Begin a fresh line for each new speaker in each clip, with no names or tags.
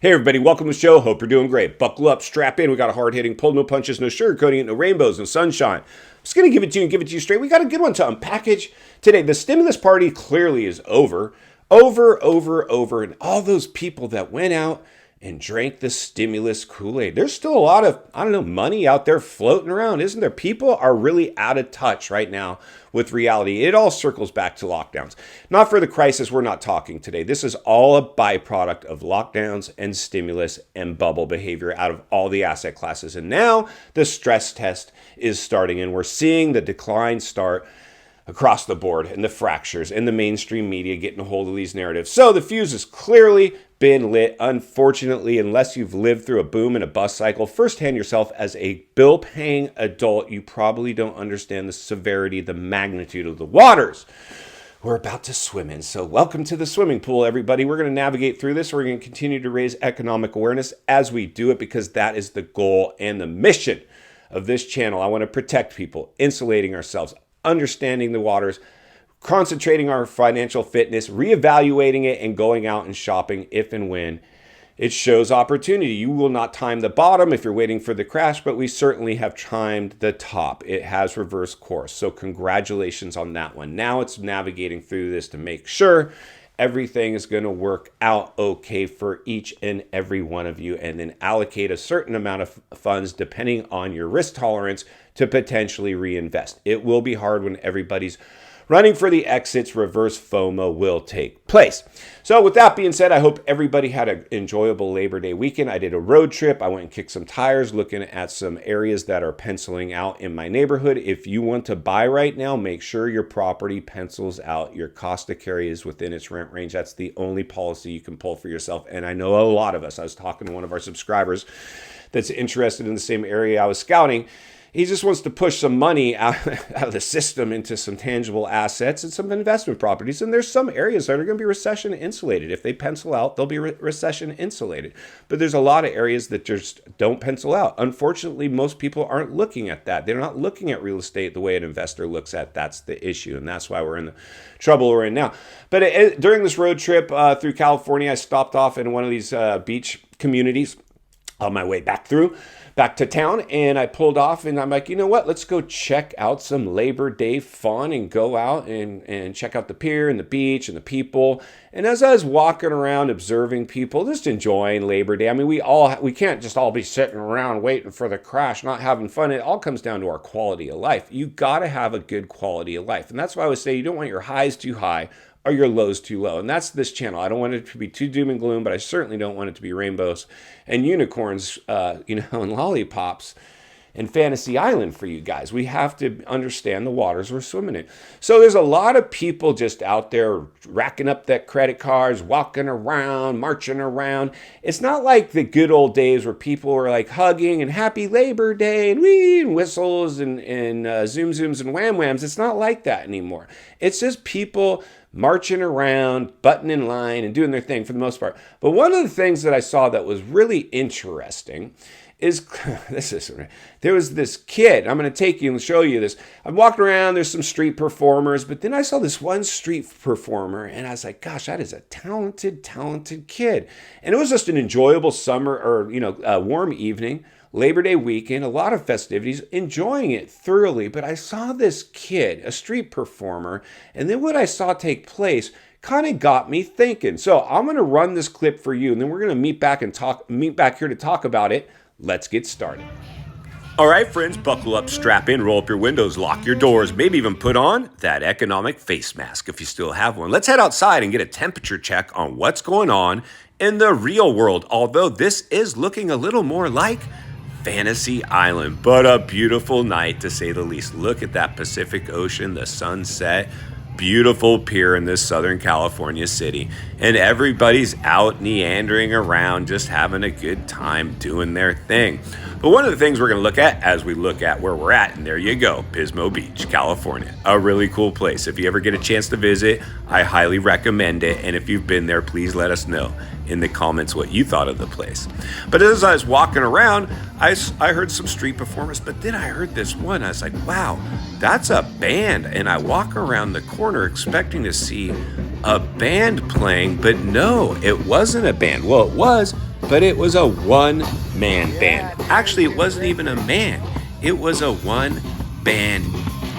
Hey everybody, welcome to the show. Hope you're doing great. Buckle up, strap in. We got a hard-hitting pull, no punches, no sugarcoating it, no rainbows, no sunshine. I'm just going to give it to you and give it to you straight. We got a good one to unpackage today. The stimulus party clearly is over. Over. And all those people that went out and drank the stimulus Kool-Aid. There's still a lot of, money out there floating around, isn't there? People are really out of touch right now with reality. It all circles back to lockdowns. Not for the crisis we're not talking today. This is all a byproduct of lockdowns and stimulus and bubble behavior out of all the asset classes. And now the stress test is starting, and we're seeing the decline start across the board and the fractures and the mainstream media getting a hold of these narratives. So the fuse has clearly been lit. Unfortunately, unless you've lived through a boom and a bust cycle firsthand yourself as a bill-paying adult, you probably don't understand the severity, the magnitude of the waters we're about to swim in. So welcome to the swimming pool, everybody. We're going to navigate through this. We're going to continue to raise economic awareness as we do it, because that is the goal and the mission of this channel. I want to protect people, insulating ourselves, understanding the waters, concentrating our financial fitness, reevaluating it, and going out and shopping if and when it shows opportunity. You will not time the bottom if you're waiting for the crash, but we certainly have timed the top. It has reversed course. So congratulations on that one. Now it's navigating through this to make sure everything is going to work out okay for each and every one of you, and then allocate a certain amount of funds depending on your risk tolerance to potentially reinvest. It will be hard when everybody's running for the exits. Reverse FOMO will take place. So with that being said, I hope everybody had an enjoyable Labor Day weekend. I did a road trip. I went and kicked some tires, looking at some areas that are penciling out in my neighborhood. If you want to buy right now, make sure your property pencils out. Your cost to carry is within its rent range. That's the only policy you can pull for yourself. And I know a lot of us, I was talking to one of our subscribers that's interested in the same area I was scouting. He just wants to push some money out of the system into some tangible assets and some investment properties. And there's some areas that are going to be recession insulated. If they pencil out, they'll be recession insulated. But there's a lot of areas that just don't pencil out. Unfortunately, most people aren't looking at that. They're not looking at real estate the way an investor looks at. That's the issue. And that's why we're in the trouble we're in now. But during this road trip through California, I stopped off in one of these beach communities on my way back to town, and I pulled off, and I'm like, you know what, let's go check out some Labor Day fun and go out and check out the pier and the beach and the people. And as I was walking around observing people, just enjoying Labor Day, I mean, we can't just all be sitting around waiting for the crash, not having fun. It all comes down to our quality of life. You got to have a good quality of life. And that's why I would say you don't want your highs too high or your lows too low. And that's this channel. I don't want it to be too doom and gloom, but I certainly don't want it to be rainbows and unicorns, and lollipops and fantasy island for you guys. We have to understand the waters we're swimming in. So there's a lot of people just out there racking up that credit cards, walking around, marching around. It's not like the good old days where people were like hugging and happy Labor Day and wee and whistles and zoom zooms and wham whams. It's not like that anymore. It's just people marching around, butting in line and doing their thing for the most part. But one of the things that I saw that was really interesting is there was this kid. I'm going to take you and show you this. I'm walking around, there's some street performers, but then I saw this one street performer and I was like, gosh, that is a talented kid. And it was just an enjoyable summer or, warm evening, Labor Day weekend, a lot of festivities, enjoying it thoroughly. But I saw this kid, a street performer, and then what I saw take place kind of got me thinking. So I'm going to run this clip for you, and then we're going to meet back here to talk about it. Let's get started. All right, friends, buckle up, strap in, roll up your windows, lock your doors, maybe even put on that economic face mask if you still have one. Let's head outside and get a temperature check on what's going on in the real world, although this is looking a little more like Fantasy Island, but a beautiful night to say the least. Look at that Pacific Ocean, the sunset, beautiful pier in this Southern California city, and everybody's out meandering around just having a good time doing their thing. But one of the things we're going to look at as we look at where we're at, and there you go, Pismo Beach, California, a really cool place. If you ever get a chance to visit, I highly recommend it, and if you've been there, please let us know in the comments what you thought of the place. But as I was walking around, I heard some street performers, but then I heard this one. I was like, wow, that's a band. And I walk around the corner expecting to see a band playing, but no, it wasn't a band. Well, it was, but it was a one-man band. Actually, it wasn't even a man. It was a one-band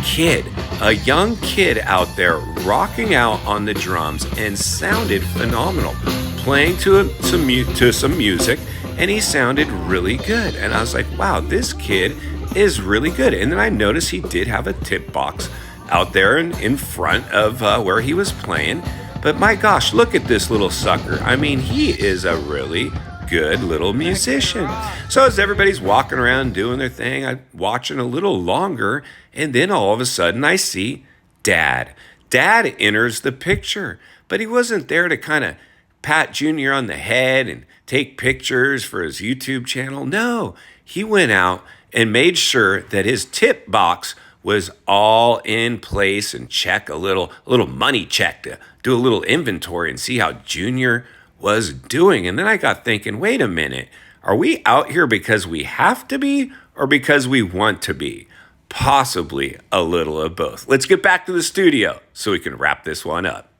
kid. A young kid out there rocking out on the drums and sounded phenomenal. Playing to some music, and he sounded really good. And I was like, wow, this kid is really good. And then I noticed he did have a tip box out there in front of where he was playing. But my gosh, look at this little sucker. I mean, he is a really good little musician. So as everybody's walking around doing their thing, I'm watching a little longer, and then all of a sudden I see Dad. Dad enters the picture, but he wasn't there to kind of pat Junior on the head and take pictures for his YouTube channel. No, he went out and made sure that his tip box was all in place and check a little money check to do a little inventory and see how Junior was doing. And then I got thinking, wait a minute, are we out here because we have to be or because we want to be? Possibly a little of both. Let's get back to the studio so we can wrap this one up.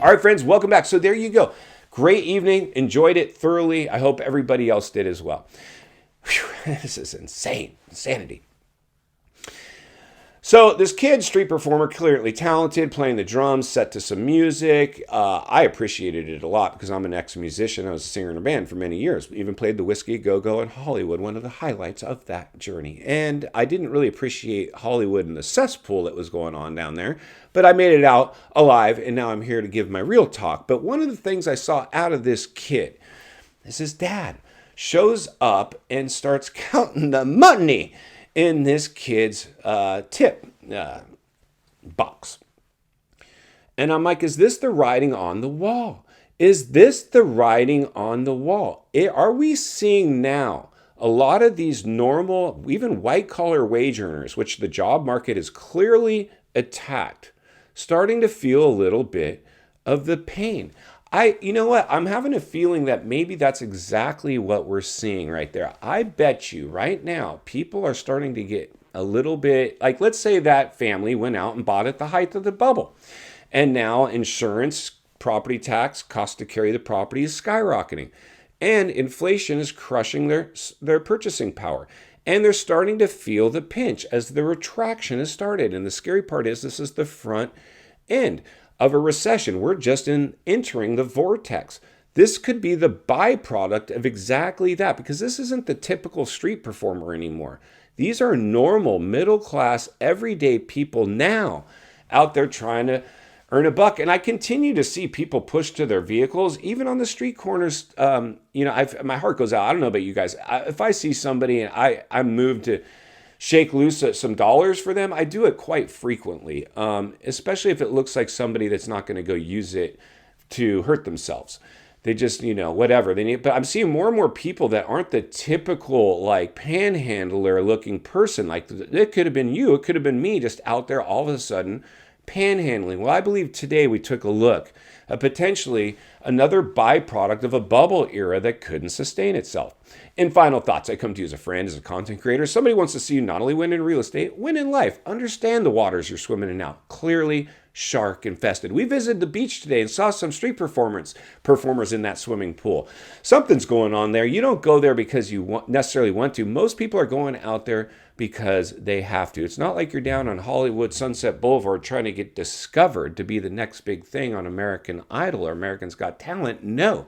All right, friends, welcome back. So there you go. Great evening. Enjoyed it thoroughly. I hope everybody else did as well. Whew, this is insanity. So this kid, street performer, clearly talented, playing the drums, set to some music. I appreciated it a lot because I'm an ex-musician. I was a singer in a band for many years. Even played the Whiskey Go-Go in Hollywood, one of the highlights of that journey. And I didn't really appreciate Hollywood and the cesspool that was going on down there, but I made it out alive, and now I'm here to give my real talk. But one of the things I saw out of this kid is his dad shows up and starts counting the money in this kid's tip box. And I'm like, is this the writing on the wall? Is this the writing on the wall? Are we seeing now a lot of these normal, even white-collar wage earners, which the job market is clearly attacked, starting to feel a little bit of the pain? You know what? I'm having a feeling that maybe that's exactly what we're seeing right there. I bet you right now, people are starting to get a little bit, like let's say that family went out and bought at the height of the bubble. And now insurance, property tax, cost to carry the property is skyrocketing. And inflation is crushing their purchasing power. And they're starting to feel the pinch as the retraction has started. And the scary part is this is the front end of a recession. We're just entering the vortex. This could be the byproduct of exactly that, because this isn't the typical street performer anymore. These are normal, middle-class, everyday people now out there trying to earn a buck. And I continue to see people push to their vehicles, even on the street corners. My heart goes out. I don't know about you guys. If I see somebody and I'm moved to shake loose some dollars for them, I do it quite frequently, especially if it looks like somebody that's not going to go use it to hurt themselves. They just, whatever they need. But I'm seeing more and more people that aren't the typical like panhandler looking person. Like it could have been you, it could have been me, just out there all of a sudden panhandling. Well, I believe today we took a look at potentially another byproduct of a bubble era that couldn't sustain itself. In final thoughts, I come to you as a friend, as a content creator. Somebody wants to see you not only win in real estate, win in life. Understand the waters you're swimming in now. Clearly shark infested. We visited the beach today and saw some street performers in that swimming pool. Something's going on there. You don't go there because you necessarily want to. Most people are going out there because they have to. It's not like you're down on Hollywood Sunset Boulevard trying to get discovered to be the next big thing on American Idol or American's Got Talent. No,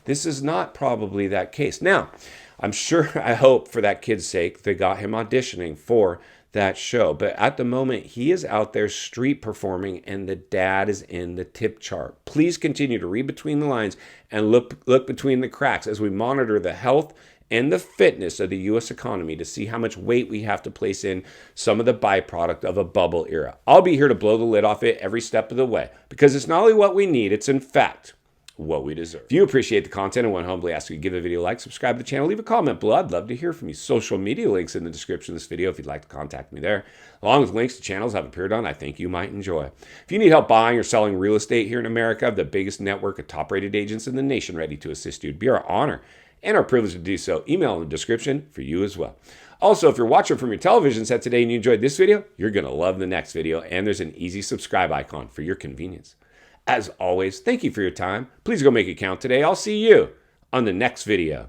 this is not probably that case. Now, I'm sure, I hope for that kid's sake, they got him auditioning for that show. But at the moment, he is out there street performing and the dad is in the tip chart. Please continue to read between the lines and look between the cracks as we monitor the health and the fitness of the U.S. economy to see how much weight we have to place in some of the byproduct of a bubble era. I'll be here to blow the lid off it every step of the way, because it's not only what we need, it's in fact what we deserve. If you appreciate the content and want to humbly ask you to give the video a like, subscribe to the channel, leave a comment below. I'd love to hear from you. Social media links in the description of this video if you'd like to contact me there, along with links to channels I've appeared on I think you might enjoy. If you need help buying or selling real estate here in America, I have the biggest network of top-rated agents in the nation ready to assist you. It'd be our honor and our privilege to do so. Email in the description for you as well. Also, if you're watching from your television set today and you enjoyed this video, you're going to love the next video, and there's an easy subscribe icon for your convenience. As always, thank you for your time. Please go make it count today. I'll see you on the next video.